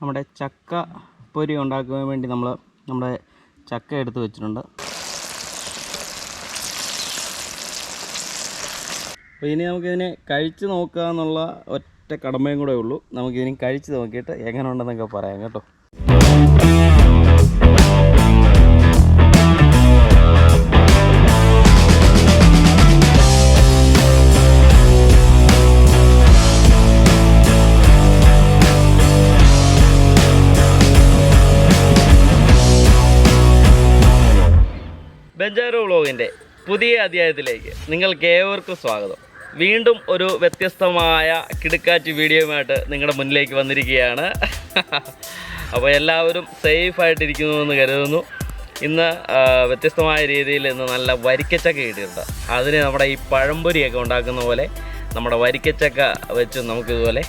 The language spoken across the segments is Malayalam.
നമ്മുടെ ചക്ക പൊരി ഉണ്ടാക്കാൻ വേണ്ടി നമ്മുടെ ചക്ക എടുത്ത് വെച്ചിട്ടുണ്ട്. അപ്പോൾ ഇനി നമുക്കിതിനെ കഴിച്ച് നോക്കുക എന്നുള്ള ഒറ്റ കടമയും കൂടെ ഉള്ളൂ. നമുക്കിതിനെ കഴിച്ച് നോക്കിയിട്ട് എങ്ങനെ ഉണ്ടെന്നൊക്കെ പറയാം കേട്ടോ. ബഞ്ചാരോ വ്ളോഗിൻ്റെ പുതിയ അധ്യായത്തിലേക്ക് നിങ്ങൾക്ക് ഏവർക്കും സ്വാഗതം. വീണ്ടും ഒരു വ്യത്യസ്തമായ കിടുക്കാച്ചി വീഡിയോയുമായിട്ട് നിങ്ങളുടെ മുന്നിലേക്ക് വന്നിരിക്കുകയാണ്. അപ്പോൾ എല്ലാവരും സേഫായിട്ടിരിക്കുന്നു എന്ന് കരുതുന്നു. ഇന്ന് വ്യത്യസ്തമായ രീതിയിൽ ഇന്ന് നല്ല വരിക്കച്ചക്ക കിട്ടിയിട്ടുണ്ട്. അതിന് നമ്മുടെ ഈ പഴംപൊരിയൊക്കെ ഉണ്ടാക്കുന്ന പോലെ നമ്മുടെ വരിക്കച്ചക്ക വെച്ച് നമുക്കിതുപോലെ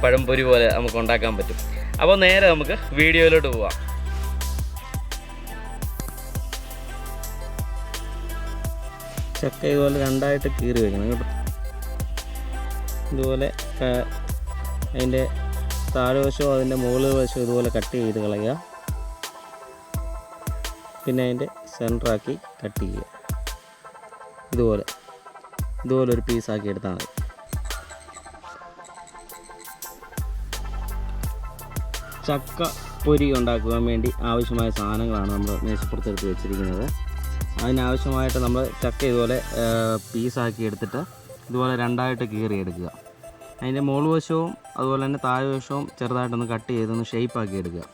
പഴംപൊരി പോലെ നമുക്ക് ഉണ്ടാക്കാൻ പറ്റും. അപ്പോൾ നേരെ നമുക്ക് വീഡിയോയിലോട്ട് പോവാം. ചക്ക ഇതുപോലെ രണ്ടായിട്ട് കീറി വയ്ക്കണം കേട്ടോ. ഇതുപോലെ അതിൻ്റെ താഴ്വശവും അതിൻ്റെ മുകളിൽ വശവും ഇതുപോലെ കട്ട് ചെയ്ത് കളയുക. പിന്നെ അതിൻ്റെ സെൻറ്ററാക്കി കട്ട് ചെയ്യുക. ഇതുപോലെ ഒരു പീസാക്കി എടുത്താൽ മതി. ചക്ക പൊരി ഉണ്ടാക്കുവാൻ വേണ്ടി ആവശ്യമായ സാധനങ്ങളാണ് നമ്മൾ മേശപ്പുറത്തെടുത്ത് വെച്ചിരിക്കുന്നത്. അതിനാവശ്യമായിട്ട് നമ്മൾ ചക്ക ഇതുപോലെ പീസാക്കി എടുത്തിട്ട് ഇതുപോലെ രണ്ടായിട്ട് കീറി എടുക്കുക. അതിൻ്റെ മുകൾ വശവും അതുപോലെ തന്നെ താഴ്വശവും ചെറുതായിട്ടൊന്ന് കട്ട് ചെയ്തൊന്ന് ഷേപ്പാക്കി എടുക്കുക.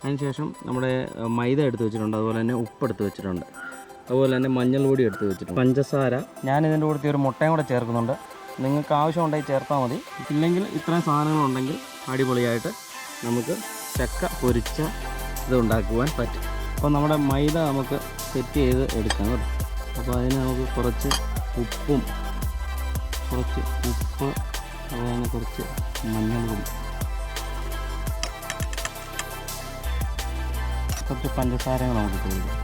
അതിനുശേഷം നമ്മുടെ മൈദ എടുത്ത് വെച്ചിട്ടുണ്ട്, അതുപോലെ തന്നെ ഉപ്പെടുത്ത് വെച്ചിട്ടുണ്ട്, അതുപോലെ തന്നെ മഞ്ഞൾ പൊടി എടുത്ത് വെച്ചിട്ടുണ്ട്, പഞ്ചസാര. ഞാനിതിൻ്റെ കൂടെ ഒരു മുട്ടയും കൂടെ ചേർക്കുന്നുണ്ട്. നിങ്ങൾക്ക് ആവശ്യമുണ്ടെങ്കിൽ ചേർത്താൽ മതി. ഇല്ലെങ്കിൽ ഇത്രയും സാധനങ്ങളുണ്ടെങ്കിൽ അടിപൊളിയായിട്ട് നമുക്ക് ചക്ക പൊരിച്ച ഇത് ഉണ്ടാക്കുവാൻ പറ്റും. അപ്പോൾ നമ്മുടെ മൈദ നമുക്ക് സെറ്റ് ചെയ്ത് എടുക്കാം കേട്ടോ. അപ്പോൾ അതിന് നമുക്ക് കുറച്ച് ഉപ്പ്, അതുപോലെ തന്നെ കുറച്ച് മഞ്ഞൾ പൊടി, കുറച്ച് പഞ്ചസാരങ്ങൾ നമുക്ക് കൊടുക്കാം.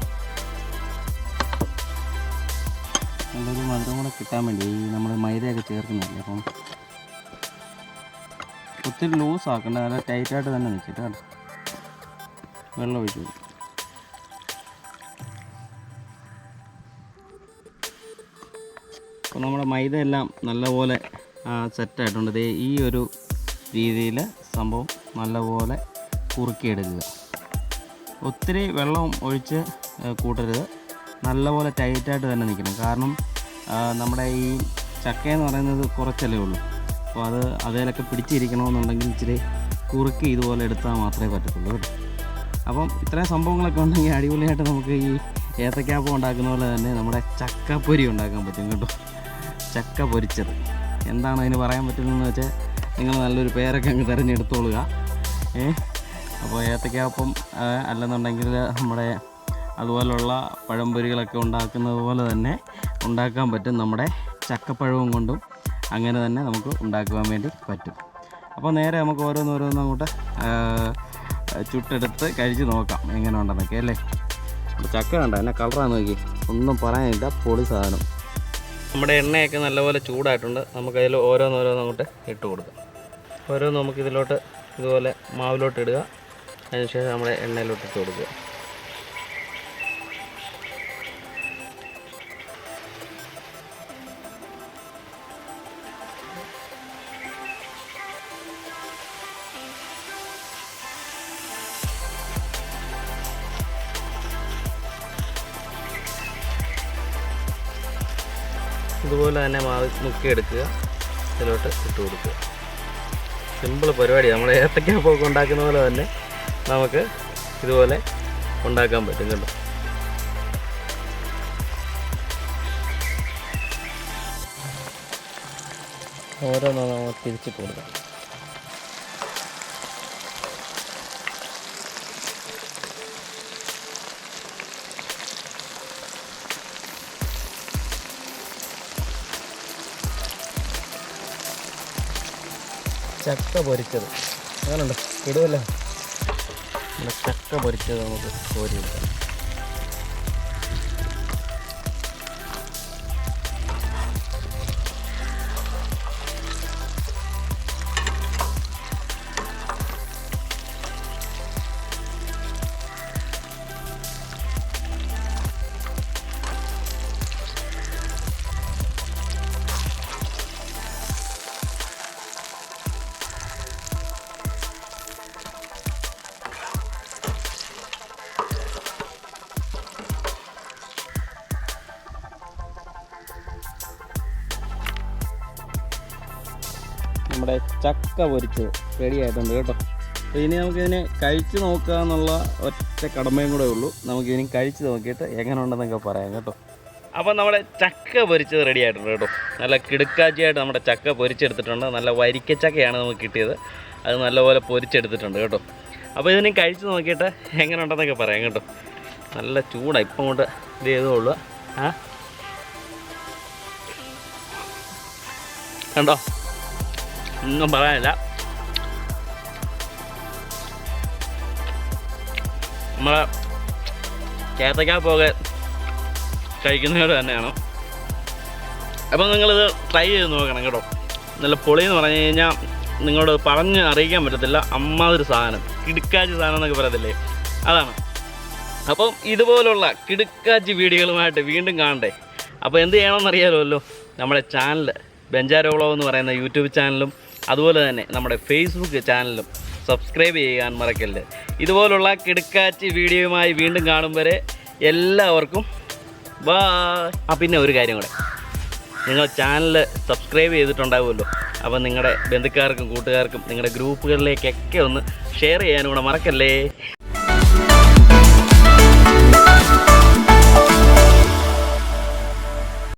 നല്ലൊരു മധുരം കൂടെ കിട്ടാൻ വേണ്ടി ഈ നമ്മൾ മൈദയൊക്കെ ചേർക്കുന്നില്ല. അപ്പം ഒത്തിരി ലൂസ് ആക്കണ്ട, നല്ല ടൈറ്റായിട്ട് തന്നെ നിൽക്കട്ടെ കേട്ടോ. വെള്ളം ഒഴിച്ചു. അപ്പോൾ നമ്മുടെ മൈദ എല്ലാം നല്ലപോലെ സെറ്റായിട്ടുണ്ട്. ഈ ഒരു രീതിയിൽ സംഭവം നല്ലപോലെ കുറുക്കിയെടുക്കുക. ഒത്തിരി വെള്ളം ഒഴിച്ച് കൂട്ടരുത്, നല്ലപോലെ ടൈറ്റായിട്ട് തന്നെ നിൽക്കണം. കാരണം നമ്മുടെ ഈ ചക്കയെന്ന് പറയുന്നത് കുറച്ചല്ലേ ഉള്ളൂ. അപ്പോൾ അതിലൊക്കെ പിടിച്ചിരിക്കണമെന്നുണ്ടെങ്കിൽ ഇച്ചിരി കുറുക്കി ഇതുപോലെ എടുത്താൽ മാത്രമേ പറ്റത്തുള്ളൂ കേട്ടോ. അപ്പം ഇത്രയും സംഭവങ്ങളൊക്കെ ഉണ്ടെങ്കിൽ അടിപൊളിയായിട്ട് നമുക്ക് ഈ ഏത്തക്കാപ്പം ഉണ്ടാക്കുന്ന പോലെ തന്നെ നമ്മുടെ ചക്കപ്പൊരി ഉണ്ടാക്കാൻ പറ്റും കേട്ടോ. ചക്ക പൊരിച്ചത് എന്താണ് അതിന് പറയാൻ പറ്റുന്നതെന്ന് വെച്ചാൽ നിങ്ങൾ നല്ലൊരു പേരൊക്കെ അങ്ങ് തിരഞ്ഞെടുത്തോളുക. അപ്പോൾ ഏത്തക്കാപ്പം അല്ലെന്നുണ്ടെങ്കിൽ നമ്മുടെ അതുപോലുള്ള പഴംപൊരികളൊക്കെ ഉണ്ടാക്കുന്നത് പോലെ തന്നെ ഉണ്ടാക്കാൻ പറ്റും. നമ്മുടെ ചക്കപ്പഴവും കൊണ്ടും അങ്ങനെ തന്നെ നമുക്ക് ഉണ്ടാക്കുവാൻ വേണ്ടി പറ്റും. അപ്പോൾ നേരെ നമുക്ക് ഓരോന്നോരോന്നും അങ്ങോട്ട് ചുട്ടെടുത്ത് കഴിച്ച് നോക്കാം എങ്ങനെ ഉണ്ടെന്നൊക്കെ അല്ലേ. അപ്പോൾ ചക്ക കണ്ട എന്നെ കളറാന്ന് നോക്കി, ഒന്നും പറയാനില്ല, പൊളി സാധനം. നമ്മുടെ എണ്ണയൊക്കെ നല്ലപോലെ ചൂടായിട്ടുണ്ട്. നമുക്കതിൽ ഓരോന്നോരോന്ന് അങ്ങോട്ട് ഇട്ട് കൊടുക്കാം. ഓരോന്ന് നമുക്കിതിലോട്ട് ഇതുപോലെ മാവിലോട്ട് ഇടുക. അതിനുശേഷം നമ്മുടെ എണ്ണയിലോട്ട് ഇട്ട് കൊടുക്കുക. ഇതുപോലെ തന്നെ മാവ് മുക്കിയെടുക്കുക, ഇതിലോട്ട് ഇട്ട് കൊടുക്കുക. സിമ്പിൾ പരിപാടി. നമ്മൾ ഏത്തക്കാപ്പൊക്കെ ഉണ്ടാക്കുന്ന പോലെ തന്നെ നമുക്ക് ഇതുപോലെ ഉണ്ടാക്കാൻ പറ്റും കേട്ടോ. ഓരോന്നും നമ്മൾ തിരിച്ചിട്ട് കൊടുക്കാം. ചക്ക പൊരിച്ചത് അങ്ങനെയുണ്ട്, ഇടുമല്ലോ. നമ്മുടെ ചക്ക പൊരിച്ചത് നമുക്ക് കോരി എടുക്കാം. നമ്മുടെ ചക്ക പൊരിച്ചത് റെഡി ആയിട്ടുണ്ട് കേട്ടോ. അപ്പോൾ ഇനി നമുക്കിതിനെ കഴിച്ച് നോക്കുക എന്നുള്ള ഒറ്റ കടമയും കൂടെ ഉള്ളൂ. നമുക്കിതിനി കഴിച്ച് നോക്കിയിട്ട് എങ്ങനെ ഉണ്ടെന്നൊക്കെ പറയാം കേട്ടോ. അപ്പോൾ നമ്മുടെ ചക്ക പൊരിച്ചത് റെഡി ആയിട്ടുണ്ട് കേട്ടോ. നല്ല കിടുക്കാച്ചിയായിട്ട് നമ്മുടെ ചക്ക പൊരിച്ചെടുത്തിട്ടുണ്ട്. നല്ല വരിക്കച്ചക്കയാണ് നമുക്ക് കിട്ടിയത്. അത് നല്ലപോലെ പൊരിച്ചെടുത്തിട്ടുണ്ട് കേട്ടോ. അപ്പോൾ ഇതിനെ കഴിച്ച് നോക്കിയിട്ട് എങ്ങനെ ഉണ്ടെന്നൊക്കെ പറയാം കേട്ടോ. നല്ല ചൂടാണ്, ഇപ്പം കൊണ്ട് ഇത് ചെയ്തോളൂ. കണ്ടോ, ഒന്നും പറയാനില്ല. നമ്മളെ ഏത്തക്കാപ്പൊക്കെ കഴിക്കുന്നവർ തന്നെയാണ്. അപ്പം നിങ്ങളിത് ട്രൈ ചെയ്ത് നോക്കണം കേട്ടോ. നല്ല പൊളിയെന്ന് പറഞ്ഞു കഴിഞ്ഞാൽ നിങ്ങളോട് പറഞ്ഞ് അറിയിക്കാൻ പറ്റത്തില്ല. അമ്മാതിരി സാധനം, കിടുക്കാച്ചി സാധനം എന്നൊക്കെ പറയത്തില്ലേ, അതാണ്. അപ്പം ഇതുപോലുള്ള കിടുക്കാച്ചി വീഡിയോകളുമായിട്ട് വീണ്ടും കാണണ്ടേ? അപ്പോൾ എന്ത് ചെയ്യണമെന്നറിയാമല്ലോ. നമ്മുടെ ചാനൽ ബെഞ്ചാരോ വ്ളോഗ് എന്ന് പറയുന്ന യൂട്യൂബ് ചാനലും അതുപോലെ തന്നെ നമ്മുടെ ഫേസ്ബുക്ക് ചാനലും സബ്സ്ക്രൈബ് ചെയ്യാൻ മറക്കല്ലേ. ഇതുപോലുള്ള കിടുക്കാച്ചി വീഡിയോയുമായി വീണ്ടും കാണും വരെ എല്ലാവർക്കും ബായ്. പിന്നെ ഒരു കാര്യം കൂടെ, നിങ്ങൾ ചാനൽ സബ്സ്ക്രൈബ് ചെയ്തിട്ടുണ്ടാവുമല്ലോ. അപ്പോൾ നിങ്ങളുടെ ബന്ധുക്കാർക്കും കൂട്ടുകാർക്കും നിങ്ങളുടെ ഗ്രൂപ്പുകളിലേക്കൊക്കെ ഒന്ന് ഷെയർ ചെയ്യാനും കൂടെ മറക്കല്ലേ.